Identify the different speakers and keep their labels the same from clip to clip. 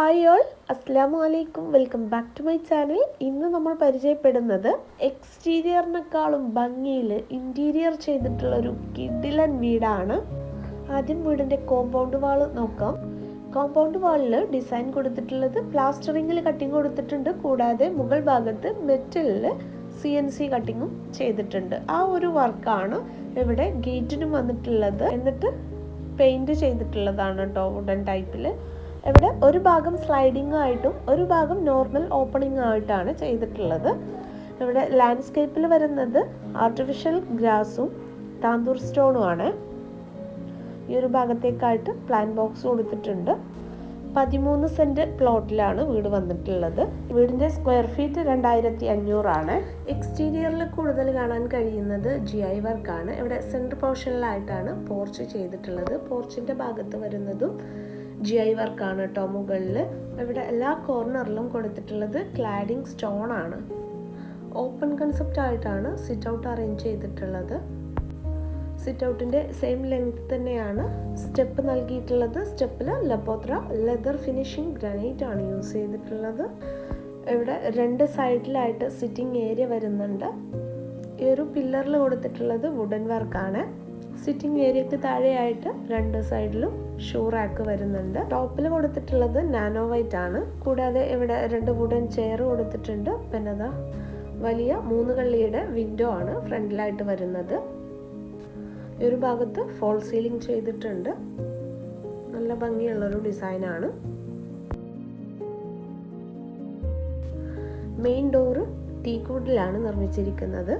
Speaker 1: Hi all, അസ്സലാമു അലൈക്കും. Welcome back to my channel. ഇന്ന് നമ്മൾ പരിചയപ്പെടുന്നത് എക്സ്റ്റീരിയറിനേക്കാളും ഭംഗിയിൽ ഇൻറ്റീരിയർ ചെയ്തിട്ടുള്ള ഒരു കിഡിലൻ വീടാണ്. ആദ്യം വീടിൻ്റെ കോമ്പൗണ്ട് വാൾ നോക്കാം. കോമ്പൗണ്ട് വാളിൽ ഡിസൈൻ കൊടുത്തിട്ടുള്ളത് പ്ലാസ്റ്ററിങ്ങിൽ കട്ടിങ് കൊടുത്തിട്ടുണ്ട്. കൂടാതെ മുകൾ ഭാഗത്ത് മെറ്റലിൽ CNC കട്ടിങ്ങും ചെയ്തിട്ടുണ്ട്. ആ ഒരു വർക്കാണ് ഇവിടെ ഗേറ്റിനും വന്നിട്ടുള്ളത്. എന്നിട്ട് പെയിൻറ് ചെയ്തിട്ടുള്ളതാണ് കേട്ടോ, വുഡൻ ടൈപ്പിൽ. ഇവിടെ ഒരു ഭാഗം സ്ലൈഡിംഗ് ആയിട്ടും ഒരു ഭാഗം നോർമൽ ഓപ്പണിംഗ് ആയിട്ടാണ് ചെയ്തിട്ടുള്ളത്. ഇവിടെ ലാൻഡ്സ്കേപ്പിൽ വരുന്നത് ആർട്ടിഫിഷ്യൽ ഗ്രാസും താന്തൂർ സ്റ്റോണും ആണ്. ഈ ഒരു ഭാഗത്തേക്കായിട്ട് പ്ലാൻ ബോക്സ് കൊടുത്തിട്ടുണ്ട്. 13 സെൻറ്റ് പ്ലോട്ടിലാണ് വീട് വന്നിട്ടുള്ളത്. വീടിൻ്റെ സ്ക്വയർ ഫീറ്റ് 2500 ആണ്. എക്സ്റ്റീരിയറിൽ കൂടുതൽ കാണാൻ കഴിയുന്നത് GI വർക്കാണ്. ഇവിടെ സെൻട്രൽ പോർഷനിലായിട്ടാണ് പോർച്ച് ചെയ്തിട്ടുള്ളത്. പോർച്ചിൻ്റെ ഭാഗത്ത് വരുന്നതും GI വർക്കാണ് കേട്ടോ. മുകളിൽ ഇവിടെ എല്ലാ കോർണറിലും കൊടുത്തിട്ടുള്ളത് ക്ലാഡിംഗ് സ്റ്റോൺ ആണ്. ഓപ്പൺ കൺസെപ്റ്റ് ആയിട്ടാണ് സിറ്റ് ഔട്ട് അറേഞ്ച് ചെയ്തിട്ടുള്ളത്. സിറ്റ് ഔട്ടിൻ്റെ സെയിം ലെങ്ത് തന്നെയാണ് സ്റ്റെപ്പ് നൽകിയിട്ടുള്ളത്. സ്റ്റെപ്പിൽ ലപ്പോത്ര ലെതർ ഫിനിഷിംഗ് ഗ്രാനൈറ്റ് ആണ് യൂസ് ചെയ്തിട്ടുള്ളത്. ഇവിടെ 2 സൈഡിലായിട്ട് സിറ്റിംഗ് ഏരിയ വരുന്നുണ്ട്. ഈ ഒരു പില്ലറിൽ കൊടുത്തിട്ടുള്ളത് വുഡൻ വർക്കാണ്. സിറ്റിംഗ് ഏരിയക്ക് താഴെയായിട്ട് 2 സൈഡിലും ഷൂ റാക്ക് വരുന്നുണ്ട്. ടോപ്പിൽ കൊടുത്തിട്ടുള്ളത് നാനോ വൈറ്റ് ആണ്. കൂടാതെ ഇവിടെ 2 വുഡൻ ചെയർ കൊടുത്തിട്ടുണ്ട്. പിന്നെ അതാ വലിയ 3 കള്ളിയുടെ വിൻഡോ ആണ് ഫ്രണ്ടിലായിട്ട് വരുന്നത്. ഈ ഒരു ഭാഗത്ത് ഫോൾ സീലിംഗ് ചെയ്തിട്ടുണ്ട്. നല്ല ഭംഗിയുള്ളൊരു ഡിസൈനാണ്. മെയിൻ ഡോറ് ടീക്ക് വുഡിലാണ് നിർമ്മിച്ചിരിക്കുന്നത്.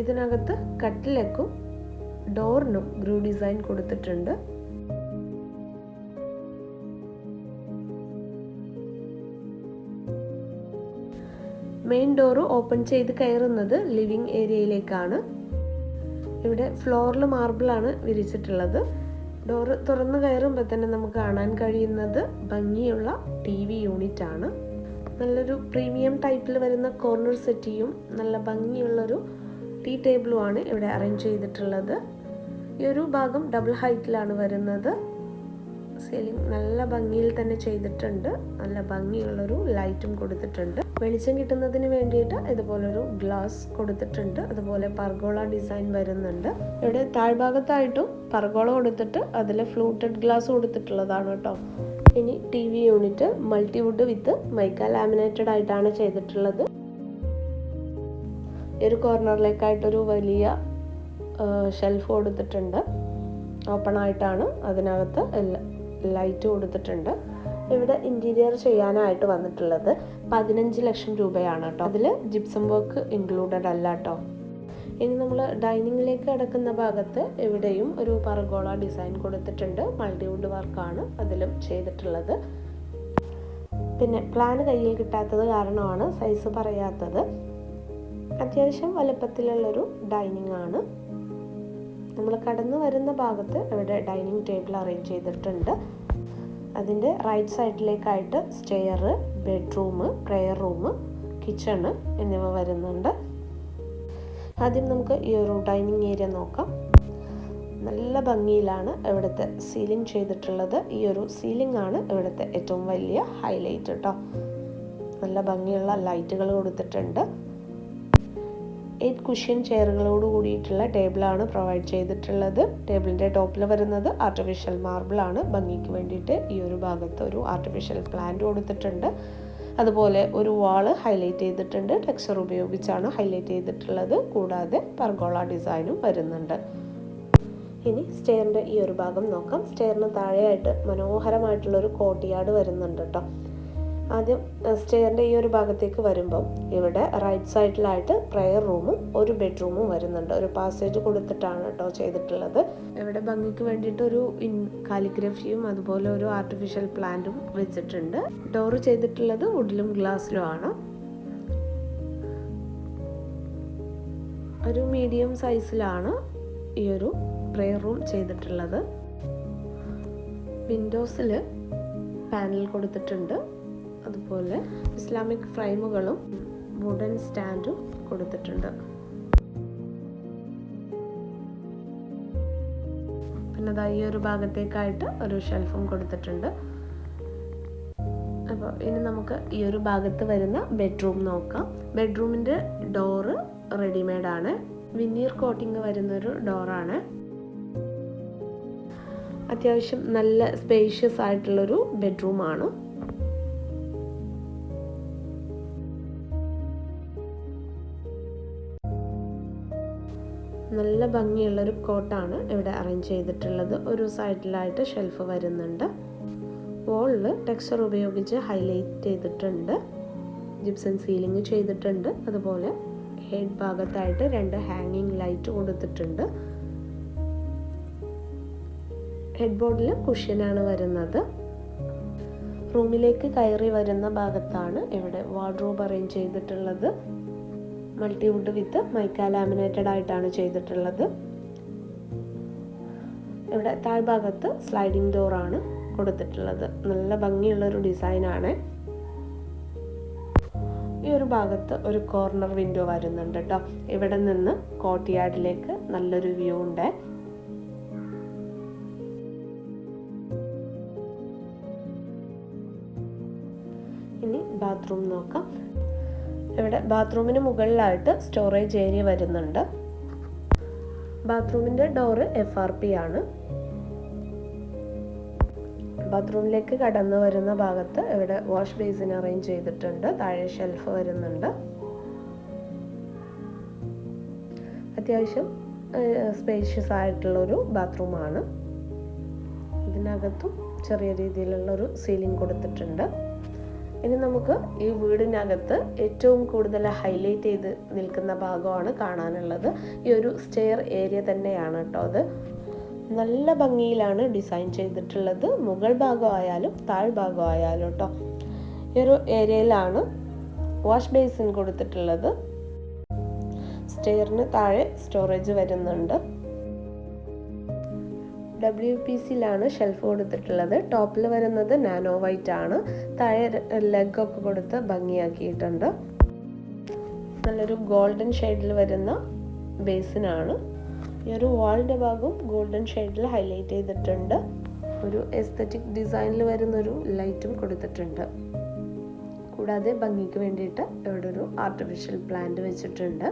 Speaker 1: ഇതിനകത്ത് കട്ടിലേക്കും ഡോറിനും ഗ്രൂ ഡിസൈൻ കൊടുത്തിട്ടുണ്ട്. മെയിൻ ഡോറ് ഓപ്പൺ ചെയ്ത് കയറുന്നത് ലിവിംഗ് ഏരിയയിലേക്കാണ്. ഇവിടെ ഫ്ലോറിൽ മാർബിളാണ് വിരിച്ചിട്ടുള്ളത്. ഡോറ് തുറന്ന് കയറുമ്പോൾ തന്നെ നമുക്ക് കാണാൻ കഴിയുന്നത് ഭംഗിയുള്ള TV യൂണിറ്റ് ആണ്. നല്ലൊരു പ്രീമിയം ടൈപ്പിൽ വരുന്ന കോർണർ സെറ്റിയും നല്ല ഭംഗിയുള്ളൊരു ടീ ടേബിളുമാണ് ഇവിടെ അറേഞ്ച് ചെയ്തിട്ടുള്ളത്. ഈ ഒരു ഭാഗം ഡബിൾ ഹൈറ്റിലാണ് വരുന്നത്. സീലിംഗ് നല്ല ഭംഗിയിൽ തന്നെ ചെയ്തിട്ടുണ്ട്. നല്ല ഭംഗിയുള്ളൊരു ലൈറ്റും കൊടുത്തിട്ടുണ്ട്. വെളിച്ചം കിട്ടുന്നതിന് വേണ്ടിയിട്ട് ഇതുപോലൊരു ഗ്ലാസ് കൊടുത്തിട്ടുണ്ട്. അതുപോലെ പർഗോള ഡിസൈൻ വരുന്നുണ്ട്. ഇവിടെ താഴ്ഭാഗത്തായിട്ടും പർഗോള കൊടുത്തിട്ട് അതിൽ ഫ്ലൂട്ടഡ് ഗ്ലാസ് കൊടുത്തിട്ടുള്ളതാണ് കേട്ടോ. ഇനി TV യൂണിറ്റ് മൾട്ടിവുഡ് വിത്ത് മൈക്ക ലാമിനേറ്റഡ് ആയിട്ടാണ് ചെയ്തിട്ടുള്ളത്. ഈ ഒരു കോർണറിലേക്കായിട്ടൊരു വലിയ ഷെൽഫ് കൊടുത്തിട്ടുണ്ട്. ഓപ്പൺ ആയിട്ടാണ്. അതിനകത്ത് ലൈറ്റ് കൊടുത്തിട്ടുണ്ട്. ഇവിടെ ഇൻറ്റീരിയർ ചെയ്യാനായിട്ട് വന്നിട്ടുള്ളത് 15 ലക്ഷം രൂപയാണ് കേട്ടോ. അതിൽ ജിപ്സം വർക്ക് ഇൻക്ലൂഡഡ് അല്ല കേട്ടോ. ഇനി നമ്മൾ ഡൈനിങ്ങിലേക്ക് കിടക്കുന്ന ഭാഗത്ത് ഇവിടെയും ഒരു പർഗോള ഡിസൈൻ കൊടുത്തിട്ടുണ്ട്. മൾട്ടിവുഡ് വർക്കാണ് അതിലും ചെയ്തിട്ടുള്ളത്. പിന്നെ പ്ലാൻ കയ്യിൽ കിട്ടാത്തത് കാരണമാണ് സൈസ് പറയാത്തത്. അത്യാവശ്യം വലുപ്പത്തിലുള്ളൊരു ഡൈനിങ് ആണ്. നമ്മൾ കടന്നു വരുന്ന ഭാഗത്ത് ഇവിടെ ഡൈനിങ് ടേബിൾ അറേഞ്ച് ചെയ്തിട്ടുണ്ട്. അതിൻ്റെ റൈറ്റ് സൈഡിലേക്കായിട്ട് stair, bedroom, prayer room, kitchen എന്നിവ വരുന്നുണ്ട്. ആദ്യം നമുക്ക് ഈ ഒരു ഡൈനിങ് ഏരിയ നോക്കാം. നല്ല ഭംഗിയിലാണ് ഇവിടുത്തെ സീലിംഗ് ചെയ്തിട്ടുള്ളത്. ഈ ഒരു സീലിംഗ് ആണ് ഇവിടുത്തെ ഏറ്റവും വലിയ ഹൈലൈറ്റ് കേട്ടോ. നല്ല ഭംഗിയുള്ള ലൈറ്റുകൾ കൊടുത്തിട്ടുണ്ട്. 8 കുഷ്യൻ ചെയറുകളോട് കൂടിയിട്ടുള്ള ടേബിളാണ് പ്രൊവൈഡ് ചെയ്തിട്ടുള്ളത്. ടേബിളിൻ്റെ ടോപ്പിൽ വരുന്നത് ആർട്ടിഫിഷ്യൽ മാർബിളാണ്. ഭംഗിക്ക് വേണ്ടിയിട്ട് ഈ ഒരു ഭാഗത്ത് ഒരു ആർട്ടിഫിഷ്യൽ പ്ലാന്റ് കൊടുത്തിട്ടുണ്ട്. അതുപോലെ ഒരു വാള് ഹൈലൈറ്റ് ചെയ്തിട്ടുണ്ട്. ടെക്സ്ചർ ഉപയോഗിച്ചാണ് ഹൈലൈറ്റ് ചെയ്തിട്ടുള്ളത്. കൂടാതെ പർഗോള ഡിസൈനും വരുന്നുണ്ട്. ഇനി സ്റ്റെയറിൻ്റെ ഈ ഒരു ഭാഗം നോക്കാം. സ്റ്റെയറിന് താഴെയായിട്ട് മനോഹരമായിട്ടുള്ളൊരു കോർട്ട്യാർഡ് വരുന്നുണ്ട് കേട്ടോ. ആദ്യം സ്റ്റെയറിൻ്റെ ഈ ഒരു ഭാഗത്തേക്ക് വരുമ്പം ഇവിടെ റൈറ്റ് സൈഡിലായിട്ട് പ്രെയർ റൂമും ഒരു ബെഡ്റൂമും വരുന്നുണ്ട്. ഒരു പാസേജ് കൊടുത്തിട്ടാണ് കേട്ടോ ചെയ്തിട്ടുള്ളത്. ഇവിടെ ഭംഗിക്ക് വേണ്ടിയിട്ട് ഒരു കാലിഗ്രഫിയും അതുപോലെ ഒരു ആർട്ടിഫിഷ്യൽ പ്ലാന്റും വെച്ചിട്ടുണ്ട്. ഡോറ് ചെയ്തിട്ടുള്ളത് വുഡിലും ഗ്ലാസ്സിലും ആണ്. ഒരു മീഡിയം സൈസിലാണ് ഈ ഒരു പ്രെയർ റൂം ചെയ്തിട്ടുള്ളത്. വിൻഡോസിൽ പാനൽ കൊടുത്തിട്ടുണ്ട്. അതുപോലെ ഇസ്ലാമിക് ഫ്രെയിമുകളും വുഡൻ സ്റ്റാൻഡും കൊടുത്തിട്ടുണ്ട്. പിന്നെ ഈ ഒരു ഭാഗത്തേക്കായിട്ട് ഒരു ഷെൽഫും കൊടുത്തിട്ടുണ്ട്. അപ്പോൾ ഇനി നമുക്ക് ഈ ഒരു ഭാഗത്ത് വരുന്ന ബെഡ്റൂം നോക്കാം. ബെഡ്റൂമിൻ്റെ ഡോറ് റെഡിമെയ്ഡാണ്. വിനീർ കോട്ടിങ് വരുന്നൊരു ഡോറാണ്. അത്യാവശ്യം നല്ല സ്പേഷ്യസ് ആയിട്ടുള്ളൊരു ബെഡ്റൂമാണ്. നല്ല ഭംഗിയുള്ളൊരു കോട്ടാണ് ഇവിടെ അറേഞ്ച് ചെയ്തിട്ടുള്ളത്. ഒരു സൈഡിലായിട്ട് ഷെൽഫ് വരുന്നുണ്ട്. വോളിൽ ടെക്സ്ചർ ഉപയോഗിച്ച് ഹൈലൈറ്റ് ചെയ്തിട്ടുണ്ട്. ജിപ്സം സീലിംഗ് ചെയ്തിട്ടുണ്ട്. അതുപോലെ ഹെഡ് ഭാഗത്തായിട്ട് 2 ഹാങ്ങിങ് ലൈറ്റ് കൊടുത്തിട്ടുണ്ട്. ഹെഡ് ബോർഡിൽ കുഷ്യനാണ് വരുന്നത്. റൂമിലേക്ക് കയറി വരുന്ന ഭാഗത്താണ് ഇവിടെ വാർഡ്രോബ് അറേഞ്ച് ചെയ്തിട്ടുള്ളത്. മൾട്ടിവുഡ് വിത്ത് മൈക്ക ലാമിനേറ്റഡ് ആയിട്ടാണ് ചെയ്തിട്ടുള്ളത്. ഇവിടെ താഴ്ഭാഗത്ത് സ്ലൈഡിംഗ് ഡോറാണ് കൊടുത്തിട്ടുള്ളത്. നല്ല ഭംഗിയുള്ളൊരു ഡിസൈനാണ്. ഈ ഒരു ഭാഗത്ത് ഒരു കോർണർ വിൻഡോ വരുന്നുണ്ട് കേട്ടോ. ഇവിടെ നിന്ന് കോർട്ട്യാർഡിലേക്ക് നല്ലൊരു വ്യൂ ഉണ്ട്. ഇനി ബാത്റൂം നോക്കാം. ഇവിടെ ബാത്റൂമിന് മുകളിലായിട്ട് സ്റ്റോറേജ് ഏരിയ വരുന്നുണ്ട്. ബാത്റൂമിൻ്റെ ഡോറ് FRP ആണ്. ബാത്റൂമിലേക്ക് കടന്നു വരുന്ന ഭാഗത്ത് ഇവിടെ വാഷ് ബേസിൻ അറേഞ്ച് ചെയ്തിട്ടുണ്ട്. താഴെ ഷെൽഫ് വരുന്നുണ്ട്. അത്യാവശ്യം സ്പേഷ്യസ് ആയിട്ടുള്ളൊരു ബാത്റൂമാണ്. ഇതിനകത്തും ചെറിയ രീതിയിലുള്ളൊരു സീലിംഗ് കൊടുത്തിട്ടുണ്ട്. ഇനി നമുക്ക് ഈ വീടിനകത്ത് ഏറ്റവും കൂടുതൽ ഹൈലൈറ്റ് ചെയ്ത് നിൽക്കുന്ന ഭാഗമാണ് കാണാനുള്ളത്. ഈ ഒരു സ്റ്റെയർ ഏരിയ തന്നെയാണ് കേട്ടോ. അത് നല്ല ഭംഗിയിലാണ് ഡിസൈൻ ചെയ്തിട്ടുള്ളത്. മുകൾ ഭാഗമായാലും താഴ്ഭാഗമായാലും കേട്ടോ. ഈ ഒരു ഏരിയയിലാണ് വാഷ് ബേസിൻ കൊടുത്തിട്ടുള്ളത്. സ്റ്റെയറിന് താഴെ സ്റ്റോറേജ് വരുന്നുണ്ട്. WPCയിലാണ് ഷെൽഫ് കൊടുത്തിട്ടുള്ളത്. ടോപ്പിൽ വരുന്നത് നാനോ വൈറ്റ് ആണ്. താഴെ ലെഗൊക്കെ കൊടുത്ത് ഭംഗിയാക്കിയിട്ടുണ്ട്. നല്ലൊരു ഗോൾഡൻ ഷെയ്ഡിൽ വരുന്ന ബേസിനാണ്. ഈ ഒരു വാളിൻ്റെ ഭാഗം ഗോൾഡൻ ഷെയ്ഡിൽ ഹൈലൈറ്റ് ചെയ്തിട്ടുണ്ട്. ഒരു എസ്തറ്റിക് ഡിസൈനിൽ വരുന്നൊരു ലൈറ്റും കൊടുത്തിട്ടുണ്ട്. കൂടാതെ ഭംഗിക്ക് വേണ്ടിയിട്ട് ഇവിടെ ഒരു ആർട്ടിഫിഷ്യൽ പ്ലാന്റ് വെച്ചിട്ടുണ്ട്.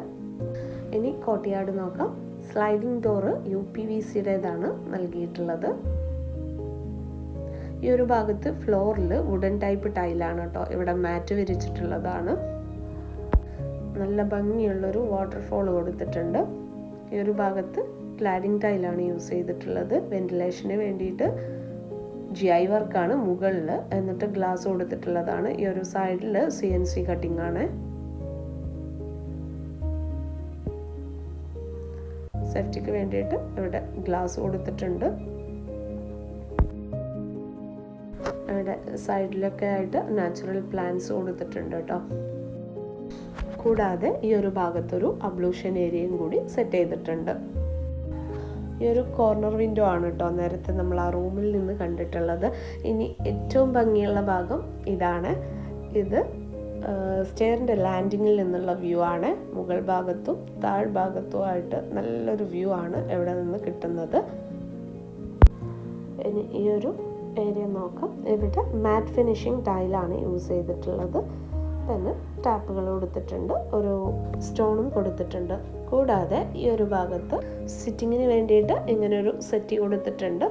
Speaker 1: ഇനി കോർട്ട്യാർഡ് നോക്കാം. സ്ലൈഡിംഗ് ഡോറ് UPVCയുടേതാണ് നൽകിയിട്ടുള്ളത്. ഈ ഒരു ഭാഗത്ത് ഫ്ലോറിൽ വുഡൻ ടൈപ്പ് ടൈലാണ് കേട്ടോ. ഇവിടെ മാറ്റ് വിരിച്ചിട്ടുള്ളതാണ്. നല്ല ഭംഗിയുള്ളൊരു വാട്ടർഫോൾ കൊടുത്തിട്ടുണ്ട്. ഈ ഒരു ഭാഗത്ത് ക്ലാഡിംഗ് ടൈലാണ് യൂസ് ചെയ്തിട്ടുള്ളത്. വെന്റിലേഷന് വേണ്ടിയിട്ട് GI വർക്കാണ് മുകളിൽ. എന്നിട്ട് ഗ്ലാസ് കൊടുത്തിട്ടുള്ളതാണ്. ഈ ഒരു സൈഡിൽ CNC കട്ടിംഗ് ആണ്. സേഫ്റ്റിക്ക് വേണ്ടിയിട്ട് ഇവിടെ ഗ്ലാസ് കൊടുത്തിട്ടുണ്ട്. ഇവിടെ സൈഡിലൊക്കെ ആയിട്ട് നാച്ചുറൽ പ്ലാന്റ്സ് കൊടുത്തിട്ടുണ്ട് കേട്ടോ. കൂടാതെ ഈ ഒരു ഭാഗത്തൊരു അബ്ലൂഷൻ ഏരിയയും കൂടി സെറ്റ് ചെയ്തിട്ടുണ്ട്. ഈ ഒരു കോർണർ വിൻഡോ ആണ് കേട്ടോ നേരത്തെ നമ്മൾ ആ റൂമിൽ നിന്ന് കണ്ടിട്ടുള്ളത്. ഇനി ഏറ്റവും ഭംഗിയുള്ള ഭാഗം ഇതാണ്. ഇത് സ്റ്റെയറിൻ്റെ ലാൻഡിങ്ങിൽ നിന്നുള്ള വ്യൂ ആണ്. മുകൾ ഭാഗത്തും താഴ്ഭാഗത്തുമായിട്ട് നല്ലൊരു വ്യൂ ആണ് ഇവിടെ നിന്ന് കിട്ടുന്നത്. ഇനി ഈ ഒരു ഏരിയ നോക്കാം. ഇവിടെ മാറ്റ് ഫിനിഷിംഗ് ടൈലാണ് യൂസ് ചെയ്തിട്ടുള്ളത്. പിന്നെ ടാപ്പുകൾ കൊടുത്തിട്ടുണ്ട്. ഒരു സ്റ്റോണും കൊടുത്തിട്ടുണ്ട്. കൂടാതെ ഈ ഒരു ഭാഗത്ത് സിറ്റിങ്ങിന് വേണ്ടിയിട്ട് ഇങ്ങനൊരു സെറ്റ് കൊടുത്തിട്ടുണ്ട്.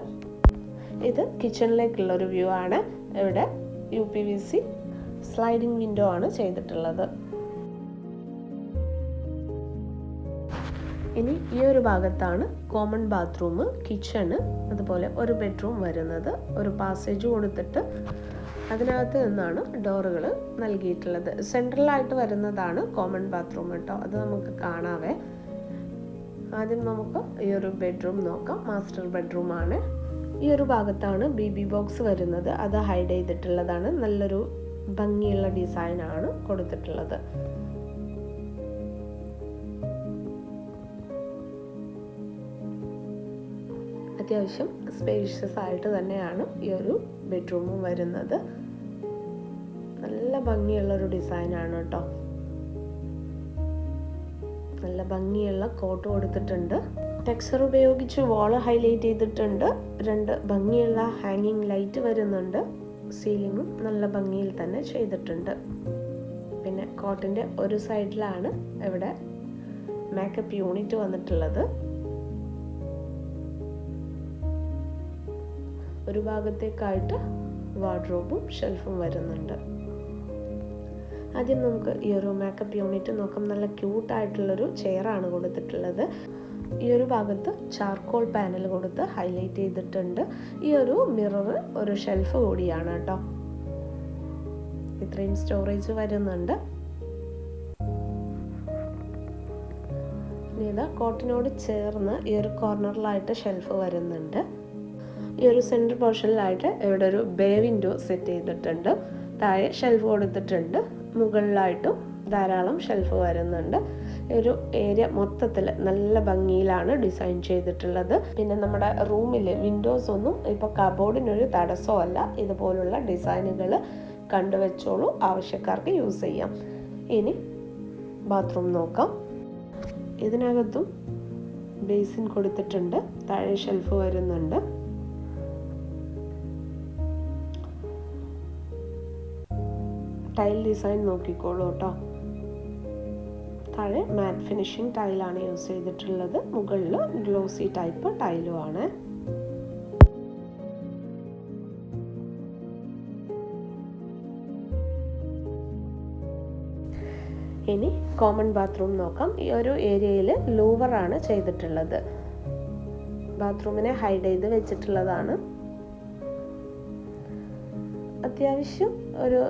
Speaker 1: ഇത് കിച്ചണിലേക്കുള്ളൊരു വ്യൂ ആണ്. ഇവിടെ UPVC സ്ലൈഡിംഗ് വിൻഡോ ആണ് ചെയ്തിട്ടുള്ളത്. ഇനി ഈ ഒരു ഭാഗത്താണ് കോമൺ ബാത്റൂം, കിച്ചണ്, അതുപോലെ ഒരു ബെഡ്റൂം വരുന്നത്. ഒരു പാസേജ് കൊടുത്തിട്ട് അതിനകത്ത് നിന്നാണ് ഡോറുകൾ നൽകിയിട്ടുള്ളത്. സെൻട്രലായിട്ട് വരുന്നതാണ് കോമൺ ബാത്റൂം കേട്ടോ. അത് നമുക്ക് കാണാവേ. ആദ്യം നമുക്ക് ഈ ഒരു ബെഡ്റൂം നോക്കാം. മാസ്റ്റർ ബെഡ്റൂം ആണ്. ഈ ഒരു ഭാഗത്താണ് BB ബോക്സ് വരുന്നത്. അത് ഹൈഡ് ചെയ്തിട്ടുള്ളതാണ്. നല്ലൊരു ഭംഗിയുള്ള ഡിസൈനാണ് കൊടുത്തിട്ടുള്ളത്. അത്യാവശ്യം സ്പേഷ്യസ് ആയിട്ട് തന്നെയാണ് ഈ ഒരു ബെഡ്റൂമും വരുന്നത്. നല്ല ഭംഗിയുള്ളൊരു ഡിസൈനാണ് കേട്ടോ. നല്ല ഭംഗിയുള്ള കോട്ട് കൊടുത്തിട്ടുണ്ട്. ടെക്സ്ചർ ഉപയോഗിച്ച് വാള് ഹൈലൈറ്റ് ചെയ്തിട്ടുണ്ട്. 2 ഭംഗിയുള്ള ഹാങ്ങിങ് ലൈറ്റ് വരുന്നുണ്ട്. സീലിങ്ങും നല്ല ഭംഗിയിൽ തന്നെ ചെയ്തിട്ടുണ്ട്. പിന്നെ കോട്ടിൻ്റെ ഒരു സൈഡിലാണ് ഇവിടെ മേക്കപ്പ് യൂണിറ്റ് വന്നിട്ടുള്ളത്. ഒരു ഭാഗത്തേക്കായിട്ട് വാർഡ്രോബും ഷെൽഫും വരുന്നുണ്ട്. ആദ്യം നമുക്ക് ഈ ഒരു മേക്കപ്പ് യൂണിറ്റ് നോക്കാം. നല്ല ക്യൂട്ടായിട്ടുള്ളൊരു ചെയറാണ് കൊടുത്തിട്ടുള്ളത്. ഈ ഒരു ഭാഗത്ത് ചാർക്കോൾ പാനൽ കൊടുത്ത് ഹൈലൈറ്റ് ചെയ്തിട്ടുണ്ട്. ഈ ഒരു മിറർ ഒരു ഷെൽഫ് കൂടിയാണ് കേട്ടോ. ഇത്രയും സ്റ്റോറേജ് വരുന്നുണ്ട്. ഇനി കോട്ടിനോട് ചേർന്ന് ഈ ഒരു കോർണറിലായിട്ട് ഷെൽഫ് വരുന്നുണ്ട്. ഈ ഒരു സെൻറ്റർ പോർഷനിലായിട്ട് ഇവിടെ ഒരു ബേ വിൻഡോ സെറ്റ് ചെയ്തിട്ടുണ്ട്. താഴെ ഷെൽഫ് കൊടുത്തിട്ടുണ്ട്. മുകളിലായിട്ടും ധാരാളം ഷെൽഫ് വരുന്നുണ്ട്. ഒരു ഏരിയ മൊത്തത്തിൽ നല്ല ഭംഗിയിലാണ് ഡിസൈൻ ചെയ്തിട്ടുള്ളത്. പിന്നെ നമ്മുടെ റൂമിൽ വിൻഡോസ് ഒന്നും ഇപ്പോൾ കബോർഡിനൊരു തടസ്സമല്ല. ഇതുപോലുള്ള ഡിസൈനുകൾ കണ്ടുവച്ചോളൂ, ആവശ്യക്കാർക്ക് യൂസ് ചെയ്യാം. ഇനി ബാത്റൂം നോക്കാം. ഇതിനകത്തും ബേസിൻ കൊടുത്തിട്ടുണ്ട്. താഴെ ഷെൽഫ് വരുന്നുണ്ട്. ടൈൽ ഡിസൈൻ നോക്കിക്കോളൂ കേട്ടോ. താഴെ മാറ്റ് ഫിനിഷിംഗ് ടൈലാണ് യൂസ് ചെയ്തിട്ടുള്ളത്. മുകളിൽ ഗ്ലോസി ടൈപ്പ് ടൈലും ആണ്. ഇനി കോമൺ ബാത്റൂം നോക്കാം. ഈ ഒരു ഏരിയയിൽ ലൂവറാണ് ചെയ്തിട്ടുള്ളത്. ബാത്റൂമിനെ ഹൈഡ് ചെയ്ത് വെച്ചിട്ടുള്ളതാണ്. അത്യാവശ്യം ഒരു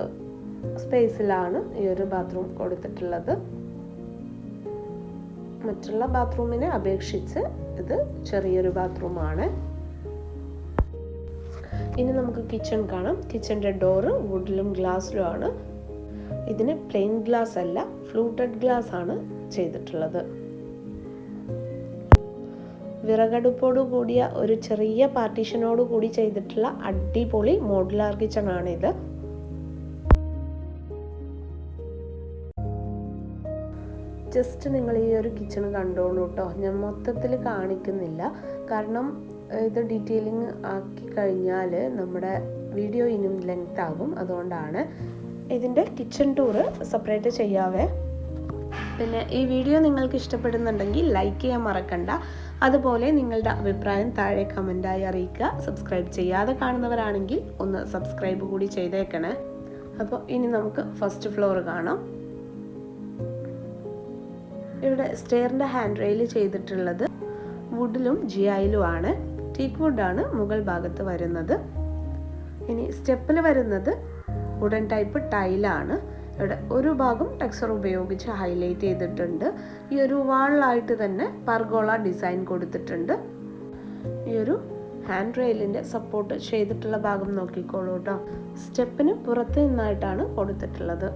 Speaker 1: സ്പേസിലാണ് ഈ ഒരു ബാത്റൂം കൊടുത്തിട്ടുള്ളത്. മറ്റുള്ള ബാത്റൂമിനെ അപേക്ഷിച്ച് ഇത് ചെറിയൊരു ബാത്റൂമാണ്. ഇനി നമുക്ക് കിച്ചൺ കാണാം. കിച്ചൻ്റെ ഡോറ് വുഡിലും ഗ്ലാസ്സിലും ആണ്. ഇതിന് പ്ലെയിൻ ഗ്ലാസ് അല്ല, ഫ്ലൂട്ടഡ് ഗ്ലാസ് ആണ് ചെയ്തിട്ടുള്ളത്. വിറകടുപ്പോട് കൂടിയ ഒരു ചെറിയ പാർട്ടീഷനോട് കൂടി ചെയ്തിട്ടുള്ള അടിപൊളി മോഡുലാർ കിച്ചൺ ആണിത്. ജസ്റ്റ് നിങ്ങൾ ഈ ഒരു കിച്ചൺ കണ്ടോളൂ കേട്ടോ. ഞാൻ മൊത്തത്തിൽ കാണിക്കുന്നില്ല, കാരണം ഇത് ഡീറ്റെയിലിംഗ് ആക്കി കഴിഞ്ഞാൽ നമ്മുടെ വീഡിയോ ഇനിയും ലെങ്ത് ആകും. അതുകൊണ്ടാണ് ഇതിൻ്റെ കിച്ചൺ ടൂറ് സെപ്പറേറ്റ് ചെയ്യാവേ. പിന്നെ ഈ വീഡിയോ നിങ്ങൾക്ക് ഇഷ്ടപ്പെടുന്നുണ്ടെങ്കിൽ ലൈക്ക് ചെയ്യാൻ മറക്കണ്ട. അതുപോലെ നിങ്ങളുടെ അഭിപ്രായം താഴെ കമൻറ്റായി അറിയിക്കുക. സബ്സ്ക്രൈബ് ചെയ്യാതെ കാണുന്നവരാണെങ്കിൽ ഒന്ന് സബ്സ്ക്രൈബ് കൂടി ചെയ്തേക്കണേ. അപ്പോൾ ഇനി നമുക്ക് ഫസ്റ്റ് ഫ്ലോർ കാണാം. ഇവിടെ സ്റ്റെയറിൻ്റെ ഹാൻഡ് റെയിൽ ചെയ്തിട്ടുള്ളത് വുഡിലും ജിഐയിലും ആണ്. ടീക്ക് വുഡാണ് മുകൾ ഭാഗത്ത് വരുന്നത്. ഇനി സ്റ്റെപ്പിൽ വരുന്നത് വുഡൻ ടൈപ്പ് ടൈലാണ്. ഇവിടെ ഒരു ഭാഗം ടെക്സ്ചർ ഉപയോഗിച്ച് ഹൈലൈറ്റ് ചെയ്തിട്ടുണ്ട്. ഈ ഒരു വാളിലായിട്ട് തന്നെ പർഗോള ഡിസൈൻ കൊടുത്തിട്ടുണ്ട്. ഈ ഒരു ഹാൻഡ് റെയിലിൻ്റെ സപ്പോർട്ട് ചെയ്തിട്ടുള്ള ഭാഗം നോക്കിക്കോളൂ കേട്ടോ. സ്റ്റെപ്പിന് പുറത്ത് നിന്നായിട്ടാണ് കൊടുത്തിട്ടുള്ളത്.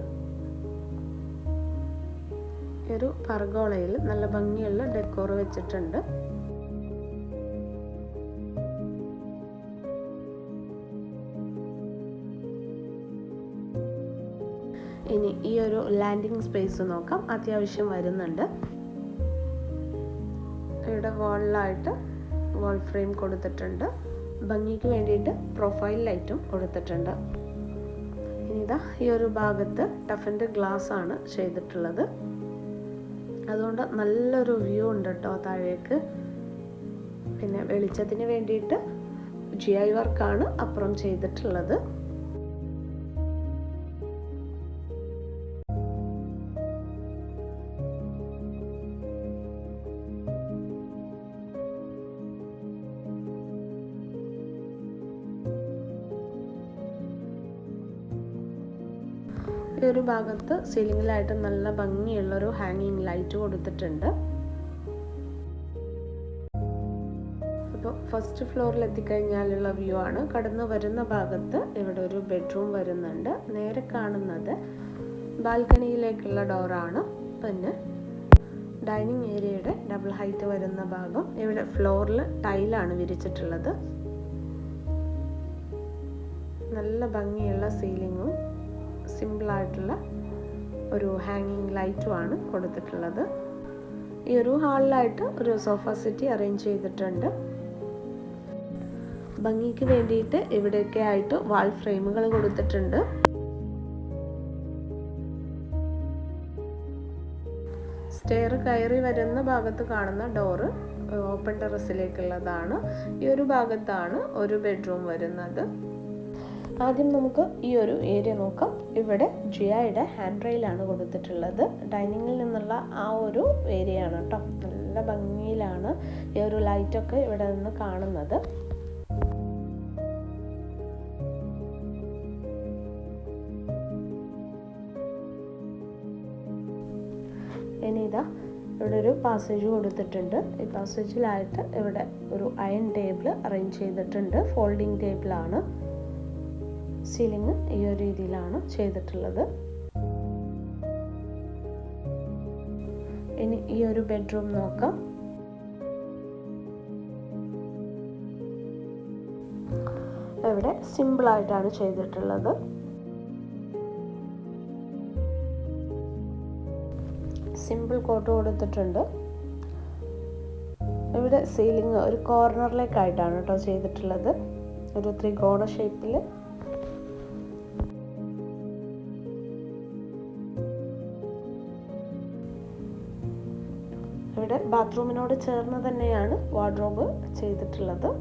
Speaker 1: ഒരു പർഗോളയിൽ നല്ല ഭംഗിയുള്ള ഡെക്കോർ വെച്ചിട്ടുണ്ട്. ഇനി ഈ ഒരു ലാൻഡിംഗ് സ്പേസ് നോക്കാം. അത്യാവശ്യം വരുന്നുണ്ട്. ഇവിടെ വാളിലായിട്ട് വാൾ ഫ്രെയിം കൊടുത്തിട്ടുണ്ട്. ഭംഗിക്ക് വേണ്ടിയിട്ട് പ്രൊഫൈൽ ലൈറ്റും കൊടുത്തിട്ടുണ്ട്. ഇനിതാ ഈ ഒരു ഭാഗത്ത് ടഫിൻ്റെ ഗ്ലാസ് ആണ് ചെയ്തിട്ടുള്ളത്. അതുകൊണ്ട് നല്ലൊരു വ്യൂ ഉണ്ട് കേട്ടോ താഴേക്ക്. പിന്നെ വെളിച്ചത്തിന് വേണ്ടിയിട്ട് GI വർക്കാണ് അപ്പുറം ചെയ്തിട്ടുള്ളത്. ഈ ഒരു ഭാഗത്ത് സീലിംഗിലായിട്ട് നല്ല ഭംഗിയുള്ളൊരു ഹാങ്ങിങ് ലൈറ്റ് കൊടുത്തിട്ടുണ്ട്. അപ്പോൾ ഫസ്റ്റ് ഫ്ലോറിൽ എത്തിക്കഴിഞ്ഞാലുള്ള വ്യൂ ആണ്. കടന്നു വരുന്ന ഭാഗത്ത് ഇവിടെ ഒരു ബെഡ്റൂം വരുന്നുണ്ട്. നേരെ കാണുന്നത് ബാൽക്കണിയിലേക്കുള്ള ഡോറാണ്. പിന്നെ ഡൈനിങ് ഏരിയയുടെ ഡബിൾ ഹൈറ്റ് വരുന്ന ഭാഗം. ഇവിടെ ഫ്ലോറിൽ ടൈലാണ് വിരിച്ചിട്ടുള്ളത്. നല്ല ഭംഗിയുള്ള സീലിങ്ങും സിമ്പിളായിട്ടുള്ള ഒരു ഹാങ്ങിങ് ലൈറ്റുമാണ് കൊടുത്തിട്ടുള്ളത്. ഈ ഒരു ഹാളിലായിട്ട് ഒരു സോഫ സെറ്റ് അറേഞ്ച് ചെയ്തിട്ടുണ്ട്. ഭംഗിക്ക് വേണ്ടിയിട്ട് ഇവിടെയൊക്കെ ആയിട്ട് വാൾ ഫ്രെയിമുകൾ കൊടുത്തിട്ടുണ്ട്. സ്റ്റെയർ കയറി വരുന്ന ഭാഗത്ത് കാണുന്ന ഡോറ് ഓപ്പൺ ടെറസിലേക്കുള്ളതാണ്. ഈ ഒരു ഭാഗത്താണ് ഒരു ബെഡ്റൂം വരുന്നത്. ആദ്യം നമുക്ക് ഈ ഒരു ഏരിയ നോക്കാം. ഇവിടെ ജിയായുടെ ഹാൻഡ് റെയിലാണ് കൊടുത്തിട്ടുള്ളത്. ഡൈനിങ്ങിൽ നിന്നുള്ള ആ ഒരു ഏരിയ ആണ് കേട്ടോ. നല്ല ഭംഗിയിലാണ് ഈ ഒരു ലൈറ്റൊക്കെ ഇവിടെ നിന്ന് കാണുന്നത്. ഇനി ഇതാ ഇവിടെ ഒരു പാസേജ് കൊടുത്തിട്ടുണ്ട്. ഈ പാസേജിലായിട്ട് ഇവിടെ ഒരു അയൺ ടേബിൾ അറേഞ്ച് ചെയ്തിട്ടുണ്ട്. ഫോൾഡിംഗ് ടേബിളാണ്. സീലിംഗ് ഈ ഒരു രീതിയിലാണ് ചെയ്തിട്ടുള്ളത്. ഇനി ഈ ഒരു ബെഡ്റൂം നോക്കാം. ഇവിടെ സിമ്പിളായിട്ടാണ് ചെയ്തിട്ടുള്ളത്. സിമ്പിൾ കോട്ട് കൊടുത്തിട്ടുണ്ട്. ഇവിടെ സീലിംഗ് ഒരു കോർണറിലേക്കായിട്ടാണ് കേട്ടോ ചെയ്തിട്ടുള്ളത്. ഒരു ത്രികോണ ഷേപ്പിൽ. ഇവിടെ ബാത്റൂമിനോട് ചേർന്ന് തന്നെയാണ് വാർഡ്രോബ് ചെയ്തിട്ടുള്ളത്.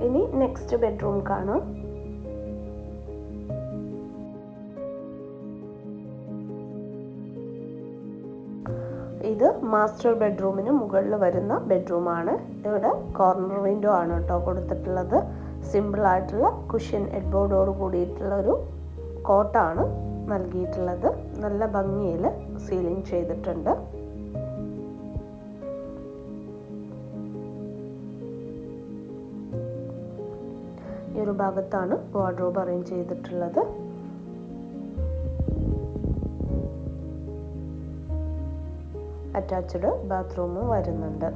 Speaker 1: ഇനി നെക്സ്റ്റ് ബെഡ്റൂം കാണാം. ഇത് മാസ്റ്റർ ബെഡ്റൂമിന് മുകളിൽ വരുന്ന ബെഡ്റൂമാണ്. ഇവിടെ കോർണർ വിൻഡോ ആണ് കേട്ടോ കൊടുത്തിട്ടുള്ളത്. സിമ്പിൾ ആയിട്ടുള്ള കുഷ്യൻ ഹെഡ്ബോർഡോട് കൂടിയിട്ടുള്ള ഒരു കോട്ടാണ് നൽകിയിട്ടുള്ളത്. നല്ല ഭംഗിയിൽ സീലിംഗ് ചെയ്തിട്ടുണ്ട്. ഈ ഒരു ഭാഗത്താണ് വാർഡ്രോബ് അറേഞ്ച് ചെയ്തിട്ടുള്ളത്. അറ്റാച്ച്ഡ് ബാത്റൂമും വരുന്നുണ്ട്.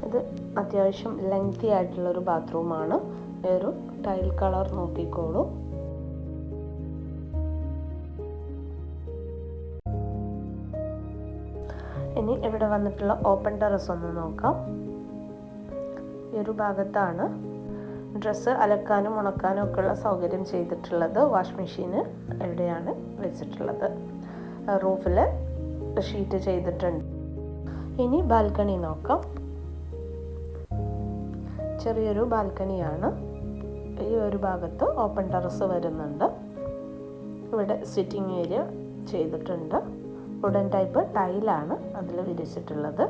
Speaker 1: ഇത് അത്യാവശ്യം ലെങ്തി ആയിട്ടുള്ള ഒരു ബാത്റൂമാണ്. ഒരു ടൈൽ കളർ നോക്കിക്കോളൂ. ഇനി ഇവിടെ വന്നിട്ടുള്ള ഓപ്പൺ ടെറസ് ഒന്ന് നോക്കാം. ഈ ഒരു ഭാഗത്താണ് ഡ്രസ്സ് അലക്കാനും ഉണക്കാനും ഒക്കെയുള്ള സൗകര്യം ചെയ്തിട്ടുള്ളത്. വാഷ് മെഷീന് എവിടെയാണ് വെച്ചിട്ടുള്ളത്. റൂഫിൽ ഷീറ്റ് ചെയ്തിട്ടുണ്ട്. ഇനി ബാൽക്കണി നോക്കാം. ചെറിയൊരു ബാൽക്കണിയാണ്. ഈ ഒരു ഭാഗത്ത് ഓപ്പൺ ടെറസ് വരുന്നുണ്ട്. ഇവിടെ സിറ്റിംഗ് ഏരിയ ചെയ്തിട്ടുണ്ട്. വുഡൻ ടൈപ്പ് ടൈലാണ് അതിൽ വിരിച്ചിട്ടുള്ളത്.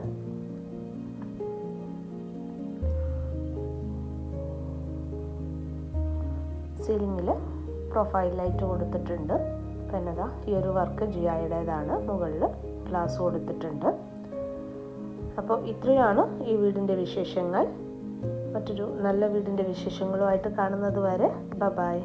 Speaker 1: സീലിംഗിൽ പ്രൊഫൈൽ ലൈറ്റ് കൊടുത്തിട്ടുണ്ട്. പിന്നെ ഈ ഒരു വർക്ക് ജിയായുടേതാണ്. മുകളിൽ ഗ്ലാസ് കൊടുത്തിട്ടുണ്ട്. അപ്പോൾ ഇത്രയാണ് ഈ വീടിൻ്റെ വിശേഷങ്ങൾ. മറ്റൊരു നല്ല വീടിൻ്റെ വിശേഷങ്ങളുമായിട്ട് കാണുന്നത് വരെ ബൈ.